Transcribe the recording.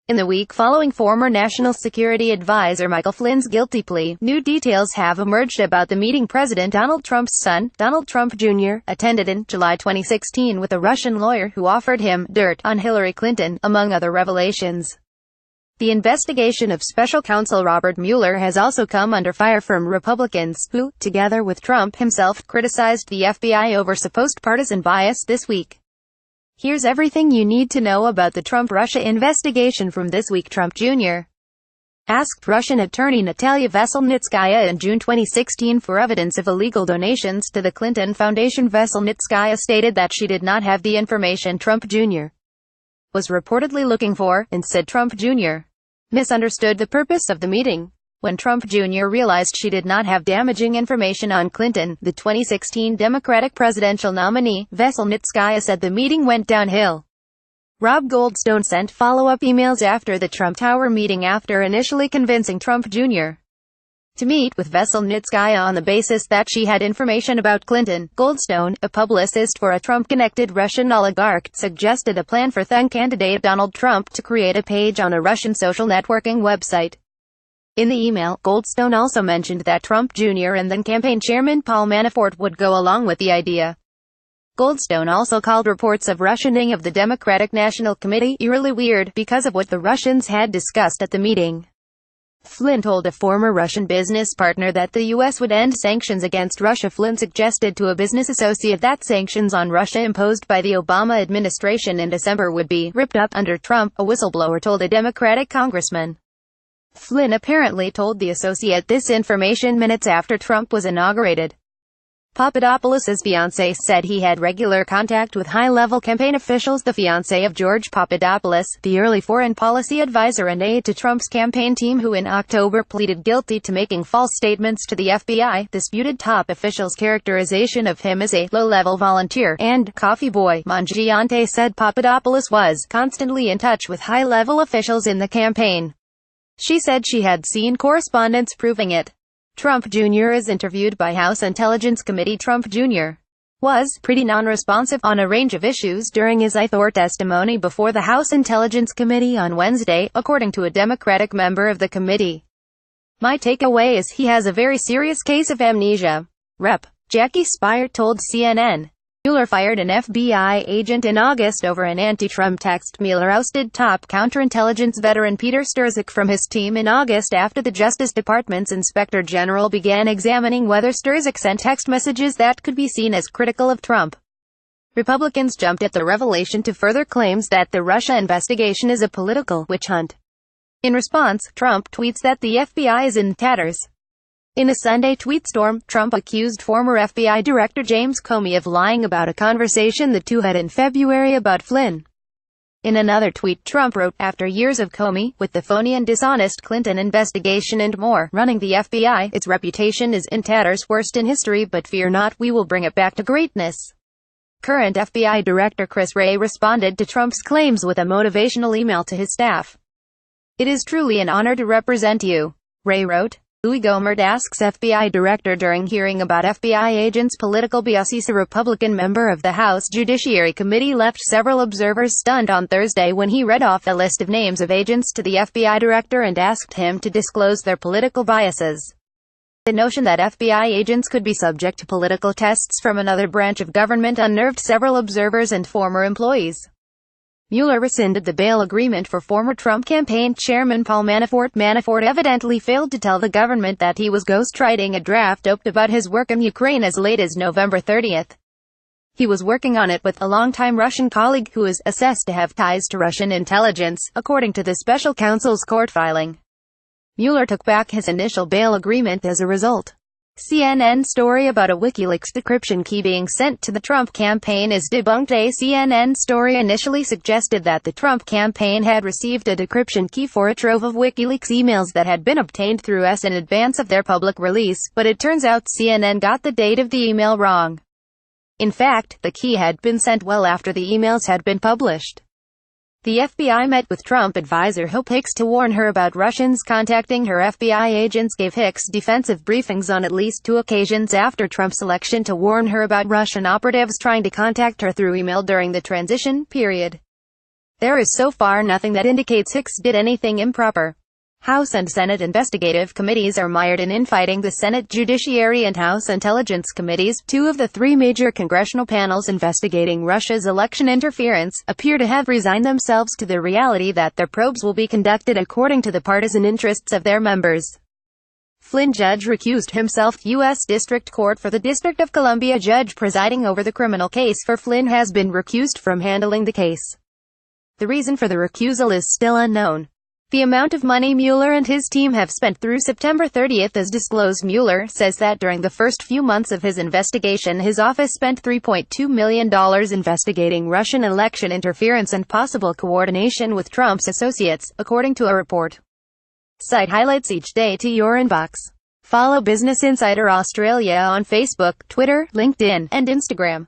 In the week following former National Security Advisor Michael Flynn's guilty plea, new details have emerged about the meeting President Donald Trump's son, Donald Trump Jr., attended in July 2016 with a Russian lawyer who offered him dirt on Hillary Clinton, among other revelations. The investigation of special counsel Robert Mueller has also come under fire from Republicans, who, together with Trump himself, criticized the FBI over supposed partisan bias this week. Here's everything you need to know about the Trump-Russia investigation from this week. Trump Jr. asked Russian attorney Natalia Veselnitskaya in June 2016 for evidence of illegal donations to the Clinton Foundation. Veselnitskaya stated that she did not have the information Trump Jr. was reportedly looking for, and said Trump Jr. misunderstood the purpose of the meeting. When Trump Jr. realized she did not have damaging information on Clinton, the 2016 Democratic presidential nominee, Veselnitskaya said the meeting went downhill. Rob Goldstone sent follow-up emails after the Trump Tower meeting after initially convincing Trump Jr. to meet with Veselnitskaya on the basis that she had information about Clinton. Goldstone, a publicist for a Trump-connected Russian oligarch, suggested a plan for then-candidate Donald Trump to create a page on a Russian social networking website. In the email, Goldstone also mentioned that Trump Jr. and then-campaign chairman Paul Manafort would go along with the idea. Goldstone also called reports of Russianing of the Democratic National Committee eerily weird, because of what the Russians had discussed at the meeting. Flynn told a former Russian business partner that the U.S. would end sanctions against Russia. Flynn suggested to a business associate that sanctions on Russia imposed by the Obama administration in December would be ripped up under Trump, a whistleblower told a Democratic congressman. Flynn apparently told the associate this information minutes after Trump was inaugurated. Papadopoulos's fiancé said he had regular contact with high-level campaign officials. The fiancé of George Papadopoulos, the early foreign policy advisor and aide to Trump's campaign team who in October pleaded guilty to making false statements to the FBI, disputed top officials' characterization of him as a low-level volunteer and coffee boy. Mangiante said Papadopoulos was constantly in touch with high-level officials in the campaign. She said she had seen correspondence proving it. Trump Jr. is interviewed by House Intelligence Committee. Trump Jr. was pretty non-responsive on a range of issues during his testimony before the House Intelligence Committee on Wednesday, according to a Democratic member of the committee. "My takeaway is he has a very serious case of amnesia," Rep. Jackie Speier told CNN. Mueller fired an FBI agent in August over an anti-Trump text. Mueller ousted top counterintelligence veteran Peter Strzok from his team in August after the Justice Department's Inspector General began examining whether Strzok sent text messages that could be seen as critical of Trump. Republicans jumped at the revelation to further claims that the Russia investigation is a political witch hunt. In response, Trump tweets that the FBI is in tatters. In a Sunday tweet storm, Trump accused former FBI Director James Comey of lying about a conversation the two had in February about Flynn. In another tweet, Trump wrote, "After years of Comey, with the phony and dishonest Clinton investigation and more, running the FBI, its reputation is in tatters, worst in history, but fear not, we will bring it back to greatness." Current FBI Director Chris Wray responded to Trump's claims with a motivational email to his staff. "It is truly an honor to represent you," Wray wrote. Louis Gohmert asks FBI Director during hearing about FBI agents' political biases. A Republican member of the House Judiciary Committee left several observers stunned on Thursday when he read off a list of names of agents to the FBI Director and asked him to disclose their political biases. The notion that FBI agents could be subject to political tests from another branch of government unnerved several observers and former employees. Mueller rescinded the bail agreement for former Trump campaign chairman Paul Manafort. Manafort evidently failed to tell the government that he was ghostwriting a draft about his work in Ukraine as late as November 30th. He was working on it with a longtime Russian colleague who is assessed to have ties to Russian intelligence, according to the special counsel's court filing. Mueller took back his initial bail agreement as a result. CNN story about a WikiLeaks decryption key being sent to the Trump campaign is debunked. A CNN story initially suggested that the Trump campaign had received a decryption key for a trove of WikiLeaks emails that had been obtained through in advance of their public release, but it turns out CNN got the date of the email wrong. In fact, the key had been sent well after the emails had been published. The FBI met with Trump advisor Hope Hicks to warn her about Russians contacting her. FBI agents gave Hicks defensive briefings on at least 2 occasions after Trump's election to warn her about Russian operatives trying to contact her through email during the transition period. There is so far nothing that indicates Hicks did anything improper. House and Senate investigative committees are mired in infighting. The Senate Judiciary and House Intelligence Committees, two of the three major congressional panels investigating Russia's election interference, appear to have resigned themselves to the reality that their probes will be conducted according to the partisan interests of their members. Flynn judge recused himself. U.S. District Court for the District of Columbia judge presiding over the criminal case for Flynn has been recused from handling the case. The reason for the recusal is still unknown. The amount of money Mueller and his team have spent through September 30th is disclosed. Mueller says that during the first few months of his investigation, his office spent $3.2 million investigating Russian election interference and possible coordination with Trump's associates, according to a report. Site highlights each day to your inbox. Follow Business Insider Australia on Facebook, Twitter, LinkedIn, and Instagram.